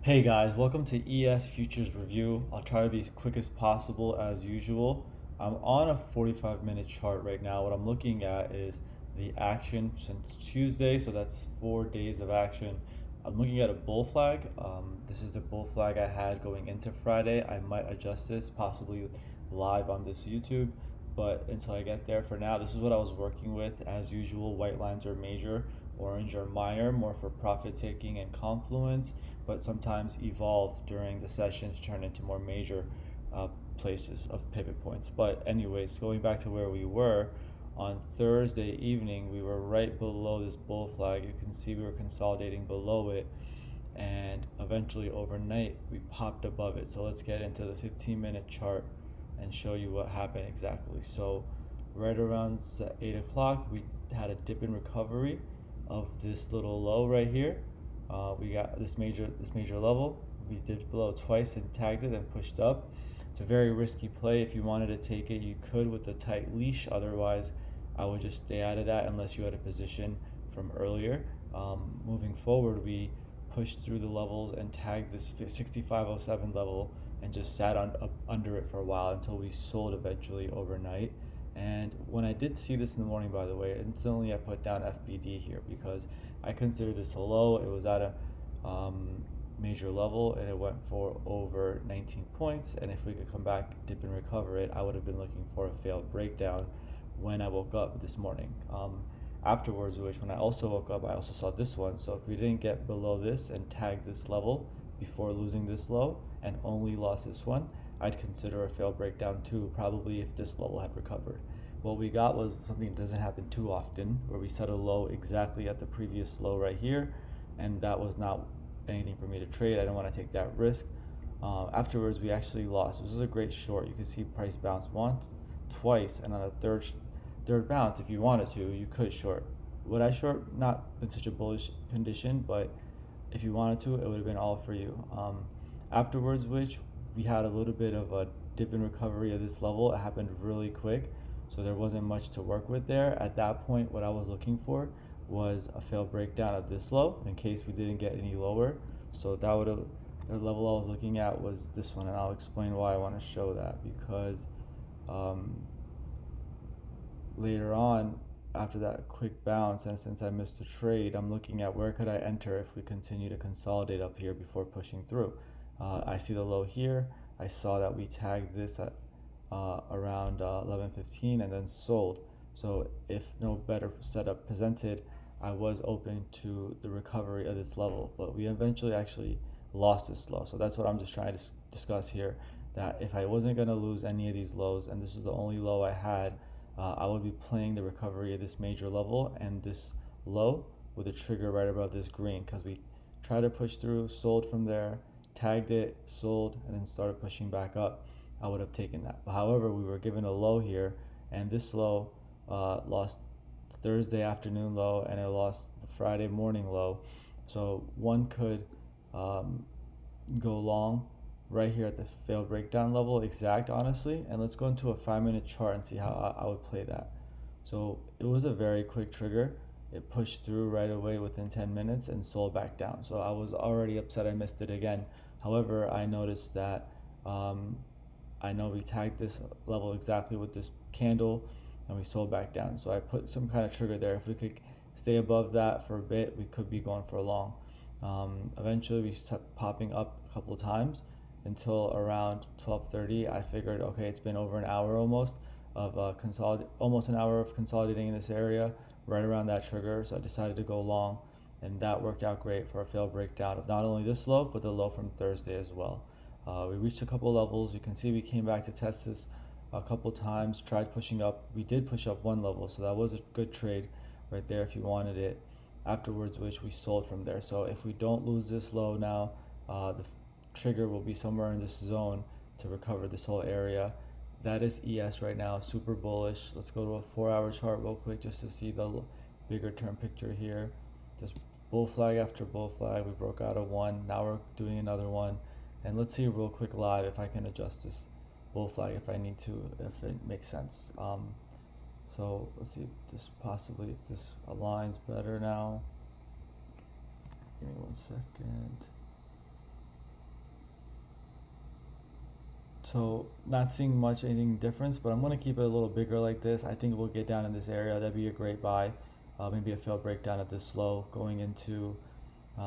Hey guys, welcome to ES Futures Review. I'll try to be as quick as possible as usual. I'm on a 45-minute chart right now. What I'm looking at is the action since Tuesday, so that's 4 days of action. I'm looking at a bull flag. This is the bull flag I had going into Friday. I might adjust this possibly live on this YouTube, but until I get there, for now, this is what I was working with. As usual, white lines are major, orange are minor, more for profit taking and confluence, but sometimes evolve during the session to turn into more major places of pivot points. But anyways, going back to where we were on Thursday evening, we were right below this bull flag. You can see we were consolidating below it, and eventually overnight we popped above it. So let's get into the 15-minute chart and show you what happened exactly. So right around 8 o'clock, we had a dip in recovery of this little low right here. We got this major level. We dipped below twice and tagged it and pushed up. It's a very risky play. If you wanted to take it, you could with a tight leash. Otherwise, I would just stay out of that unless you had a position from earlier. Moving forward, we pushed through the levels and tagged this 6507 level and just sat up under it for a while until we sold eventually overnight. And when I did see this in the morning, by the way, instantly I put down FBD here because I consider this a low. It was at a major level and it went for over 19 points. And if we could come back, dip and recover it, I would have been looking for a failed breakdown when I woke up this morning. Afterwards, which when I also woke up, I also saw this one. So if we didn't get below this and tag this level before losing this low and only lost this one, I'd consider a failed breakdown too, probably if this level had recovered. What we got was something that doesn't happen too often, where we set a low exactly at the previous low right here, and that was not anything for me to trade. I don't want to take that risk. Afterwards, we actually lost. This is a great short. You can see price bounce once, twice, and on a third bounce, if you wanted to, you could short. Would I short? Not in such a bullish condition, but if you wanted to, it would have been all for you. Afterwards, which we had a little bit of a dip in recovery of this level. It happened really quick, so there wasn't much to work with there. At that point, what I was looking for was a failed breakdown of this low in case we didn't get any lower. So that would have, the level I was looking at was this one, and I'll explain why I want to show that because later on, after that quick bounce, and since I missed a trade, I'm looking at where could I enter if we continue to consolidate up here before pushing through. I see the low here. I saw that we tagged this at around 11:15 and then sold. So if no better setup presented, I was open to the recovery of this level, but we eventually actually lost this low. So that's what I'm just trying to discuss here, that if I wasn't going to lose any of these lows, and this was the only low I had, I would be playing the recovery of this major level and this low with a trigger right above this green, because we tried to push through, sold from there, tagged it, sold, and then started pushing back up. I would have taken that. But however, we were given a low here, and this low lost Thursday afternoon low, and it lost the Friday morning low. So one could go long right here at the failed breakdown level exact, honestly. And let's go into a 5-minute chart and see how I would play that. So it was a very quick trigger. It pushed through right away within 10 minutes and sold back down. So I was already upset I missed it again. However, I noticed that I know we tagged this level exactly with this candle and we sold back down. So I put some kind of trigger there. If we could stay above that for a bit, we could be going for a long. Eventually we kept popping up a couple of times until around 12:30. I figured, okay, it's been over an hour almost of almost an hour of consolidating in this area, right around that trigger. So I decided to go long, and that worked out great for a failed breakdown of not only this low, but the low from Thursday as well. We reached a couple levels. You can see we came back to test this a couple times, tried pushing up. We did push up one level, so that was a good trade right there if you wanted it. Afterwards, which we sold from there. So if we don't lose this low now, the trigger will be somewhere in this zone to recover this whole area. That is ES right now, super bullish. Let's go to a 4-hour chart real quick just to see the bigger term picture here. Just bull flag after bull flag. We broke out of one. Now we're doing another one. And let's see real quick live if I can adjust this bull flag if I need to, if it makes sense. So let's see if this aligns better now. Give me 1 second. So not seeing much anything difference, but I'm gonna keep it a little bigger like this. I think we'll get down in this area. That'd be a great buy. Maybe a failed breakdown at this low going into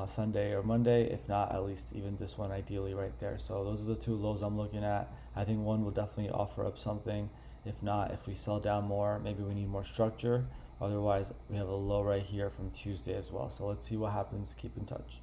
Sunday or Monday. If not, at least even this one ideally right there. So those are the two lows I'm looking at. I think one will definitely offer up something. If not, if we sell down more, maybe we need more structure. Otherwise, we have a low right here from Tuesday as well. So let's see what happens. Keep in touch.